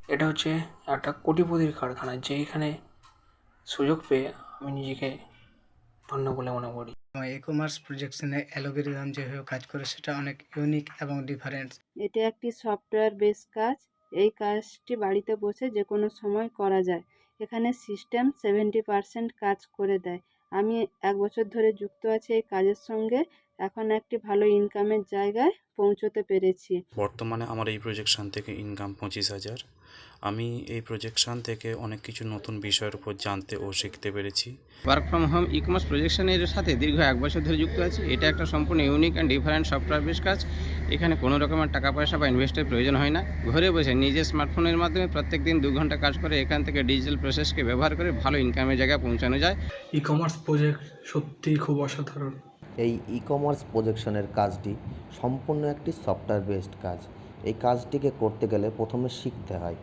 এটা হচ্ছে একটা কোটিপতির কারখানা, যেখানে সুযোগ পেয়ে আমি নিজেকে ধন্য বলে মনে করি। ই-কমার্স প্রজেকশনে অ্যালগরিদম যেভাবে কাজ করে সেটা অনেক ইউনিক এবং ডিফারেন্ট। এটা একটি সফটওয়্যার বেস কাজ। এই কাজটি বাড়িতে বসে যে কোনো সময় করা যায়। এখানে সিস্টেম 70% কাজ করে দেয়। আমি 1 বছর ধরে যুক্ত আছি এই কাজের সঙ্গে। এখন একটি ভালো ইনকামের জায়গায় পৌঁছতে পেরেছি। বর্তমানে আমার এই প্রজেকশন থেকে ইনকাম 25,000। আমি এই প্রজেকশন থেকে অনেক কিছু নতুন বিষয়ের উপর জানতে ও শিখতে পেরেছি। ওয়ার্ক ফ্রম হোম ই-কমার্স প্রজেকশনের সাথে দীর্ঘ 1 বছর ধরে যুক্ত আছি। এটা একটা সম্পূর্ণ unique and different software base কাজ। এখানে কোনো রকমের টাকা পয়সা বা ইনভেস্টের প্রয়োজন হয় না। ঘরে বসে নিজের স্মার্টফোনের মাধ্যমে প্রত্যেকদিন 2 ঘন্টা কাজ করে এখান থেকে ডিজিটাল প্রসেসকে ব্যবহার করে ভালো ইনকামের জায়গায় পৌঁছানো যায়। ই-কমার্স প্রজেক্ট সত্যিই খুব অসাধারণ। এই ই-কমার্স প্রজেকশনের কাজটি সম্পূর্ণ একটি সফটওয়্যার বেসড কাজ। এই কাজটিকে করতে গেলে প্রথমে শিখতে হয়।